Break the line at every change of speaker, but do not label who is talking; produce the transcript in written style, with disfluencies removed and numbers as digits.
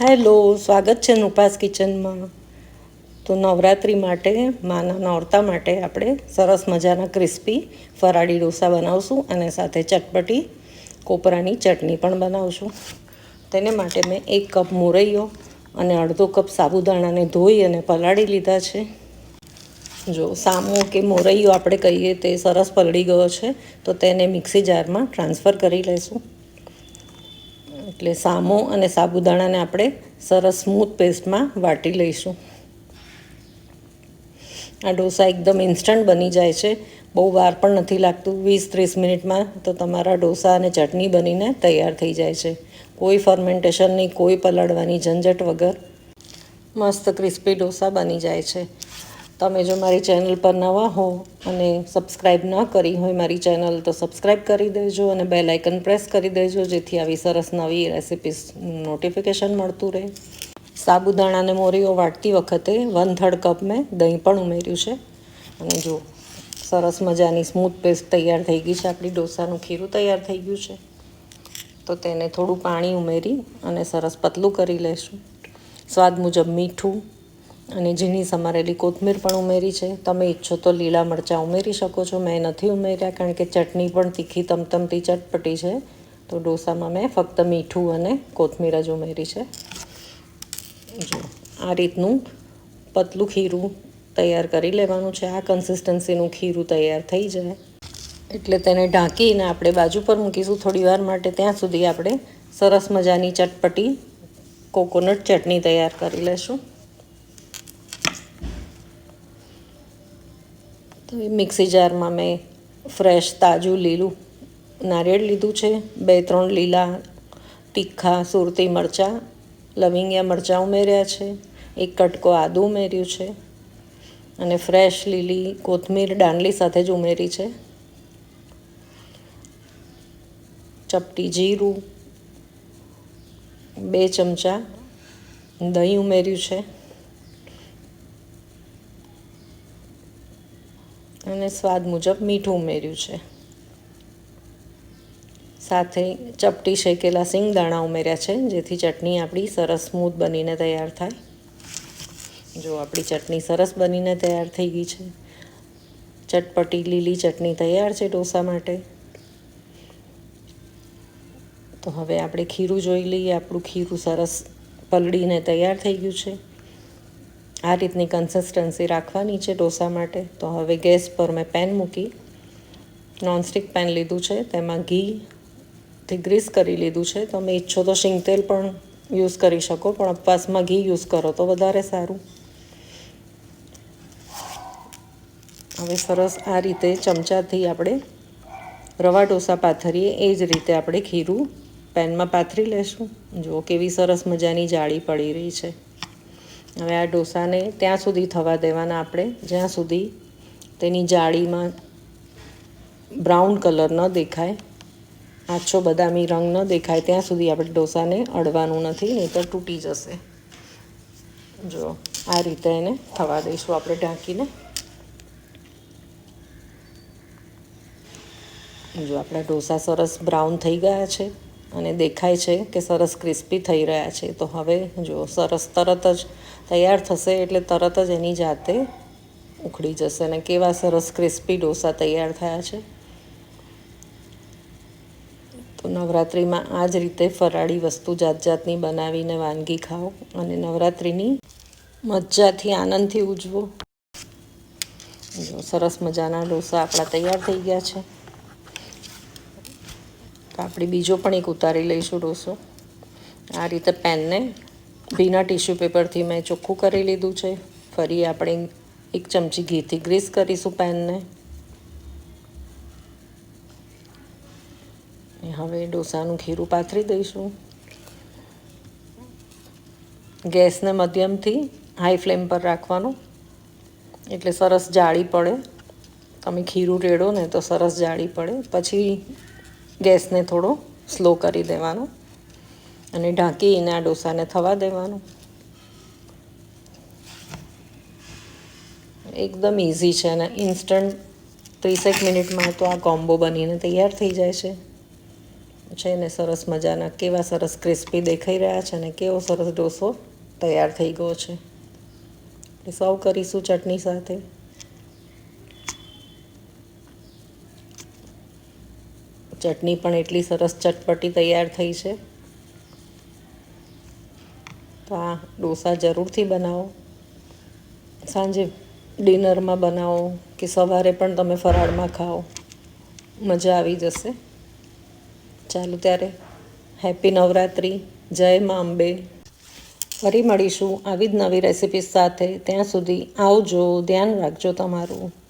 Hello, સ્વાગત છે નુપાસ કિચનમાં. તો નવરાત્રિ માટે માના નોરતા માટે આપણે સરસ મજાના ક્રિસ્પી ફરાળી ઢોસા બનાવશું અને સાથે ચટપટી કોપરાની ચટણી પણ બનાવશું. તેને માટે મેં 1 કપ મોરૈયો અને અડધો કપ સાબુદાણાને ધોઈ અને પલાળી લીધા છે. જો સામો કે મોરૈયો આપણે કહીએ તે સરસ પલળી ગયો છે, તો તેને મિક્સી જારમાં ટ્રાન્સફર કરી લઈશું. એટલે સામો અને સાબુદાણાને આપણે સરસ સ્મૂથ પેસ્ટમાં વાટી લઈશું. આ ઢોસા એકદમ ઇન્સ્ટન્ટ બની જાય છે, બહુ વાર પણ નથી લાગતું. 20-30 મિનિટમાં તો તમારા ઢોસા અને ચટણી બનીને તૈયાર થઈ જાય છે. કોઈ ફર્મેન્ટેશનની, કોઈ પલાળવાની ઝંઝટ વગર મસ્ત ક્રિસ્પી ઢોસા બની જાય છે. તમે જો મારી ચેનલ પર નવા હો અને સબસ્ક્રાઈબ ન કરી હોય મારી ચેનલ, તો સબસ્ક્રાઈબ કરી દેજો અને બેલ આઇકન પ્રેસ કરી દેજો, જેથી આવી સરસ નવી રેસિપીસ નોટિફિકેશન મળતું રહે. સાબુદાણાને મોરૈયો વાટતી વખતે 1/3 કપ મેં દહીં પણ ઉમેર્યું છે. અને જો સરસ મજાની સ્મૂથ પેસ્ટ તૈયાર થઈ ગઈ છે. આપણી ઢોસાનું ખીરું તૈયાર થઈ ગયું છે. તો તેને થોડું પાણી ઉમેરી અને સરસ પતલું કરી લઈશું. સ્વાદ મુજબ મીઠું અને ઝીણી સમારેલી કોથમીર પણ ઉમેરી છે. તમે ઈચ્છો તો લીલા મરચાં ઉમેરી શકો છો. મેં નથી ઉમેર્યા, કારણ કે ચટણી પણ તીખી તમતમતી ચટપટી છે. તો ઢોસામાં મેં ફક્ત મીઠું અને કોથમીર જ ઉમેરી છે. જો આ રીતનું પતલું ખીરું તૈયાર કરી લેવાનું છે. આ કન્સિસ્ટન્સીનું ખીરું તૈયાર થઈ જાય એટલે તેને ઢાંકીને આપણે બાજુ પર મૂકીશું થોડી વાર માટે. ત્યાં સુધી આપણે સરસ મજાની ચટપટી કોકોનટ ચટણી તૈયાર કરી લઈશું. તો એ મિક્સી જારમાં મેં ફ્રેશ તાજું લીલું નારિયેળ લીધું છે. 2-3 લીલા તીખા સુરતી મરચાં, લવિંગિયા મરચાં ઉમેર્યા છે. 1 કટકો આદું ઉમેર્યું છે અને ફ્રેશ લીલી કોથમીર ડાંડલી સાથે જ ઉમેરી છે. ચપટી જીરું, 2 ચમચા દહીં ઉમેર્યું છે અને સ્વાદ મુજબ મીઠું ઉમેર્યું છે. સાથે ચપટી શેકેલા સિંગદાણા ઉમેર્યા છે, જેથી ચટણી આપણી સરસ સ્મૂથ બનીને તૈયાર થાય. જો આપણી ચટણી સરસ બનીને તૈયાર થઈ ગઈ છે. ચટપટી લીલી ચટણી તૈયાર છે ઢોસા માટે. તો હવે આપણે ખીરું જોઈ લઈએ. આપણું ખીરું સરસ પલળીને તૈયાર થઈ ગયું છે. આ રીતની કન્સિસ્ટન્સી રાખવાની છે ઢોસા માટે. તો હવે ગેસ પર મેં પેન મૂકી નોનસ્ટિક પેન લીધું છે. તેમાં ઘીથી ગ્રીસ કરી લીધું છે. તમે ઈચ્છો તો શીંગ તેલ પણ યુઝ કરી શકો, પણ ઉપવાસમાં ઘી યુઝ કરો તો વધારે સારું. હવે સરસ આ રીતે ચમચાથી આપણે રવા ઢોસા પાથરીએ એ જ રીતે આપણે ખીરું પેનમાં પાથરી લેશું. જુઓ કેવી સરસ મજાની જાળી પડી રહી છે. હવે આ ઢોસાને ત્યાં સુધી થવા દેવાના આપણે જ્યાં સુધી તેની જાળીમાં બ્રાઉન કલર ન દેખાય, આછો બદામી રંગ ન દેખાય ત્યાં સુધી આપણે ઢોસાને અડવાનું નથી, નહીં તો તૂટી જશે. જો આ રીતે એને થવા દઈશું આપણે ઢાંકીને. જો આપણા ઢોસા સરસ બ્રાઉન થઈ ગયા છે અને દેખાય છે કે સરસ ક્રિસ્પી થઈ રહ્યા છે. તો હવે જો સરસ તરત જ તૈયાર થશે એટલે તરત જ એની જાતે ઉખડી જશે અને કેવા સરસ ક્રિસ્પી ઢોસા તૈયાર થયા છે. તો નવરાત્રિમાં આ જ રીતે ફરાળી વસ્તુ જાત જાતની બનાવીને વાનગી ખાઓ અને નવરાત્રિની મજાથી આનંદથી ઉજવો. જો સરસ મજાના ઢોસા આપણા તૈયાર થઈ ગયા છે. તો આપણે બીજો પણ એક ઉતારી લઈશું ઢોસો. આ રીતે પેનને ભીના ટીશ્યુ પેપરથી મેં ચોખ્ખું કરી લીધું છે. ફરી આપણે 1 ચમચી ઘીથી ગ્રીસ કરીશું પેનને. હવે ઢોસાનું ખીરું પાથરી દઈશું. ગેસને મધ્યમથી હાઈ ફ્લેમ પર રાખવાનું, એટલે સરસ જાળી પડે. તમે ખીરું રેડો ને તો સરસ જાળી પડે. પછી ગેસને થોડો સ્લો કરી દેવાનો અને ઢાંકીને આ ઢોસાને થવા દેવાનું. એકદમ ઇઝી છે અને ઇન્સ્ટન્ટ 30 મિનિટમાં તો આ કોમ્બો બનીને તૈયાર થઈ જાય છે. છે ને સરસ મજાના કેવા સરસ ક્રિસ્પી દેખાઈ રહ્યા છે ને કેવો સરસ ડોસો તૈયાર થઈ ગયો છે. સર્વ કરીશું ચટણી સાથે. ચટણી પણ એટલી સરસ ચટપટી તૈયાર થઈ છે. તો આ ડોસા જરૂરથી બનાવો. સાંજે ડિનરમાં બનાવો કે સવારે પણ તમે ફરાળમાં ખાઓ, મજા આવી જશે. ચાલો ત્યારે, હેપી નવરાત્રિ, જય મા અંબે. ફરી મળીશું આવી જ નવી રેસિપીસ સાથે. ત્યાં સુધી આવજો, ધ્યાન રાખજો તમારું.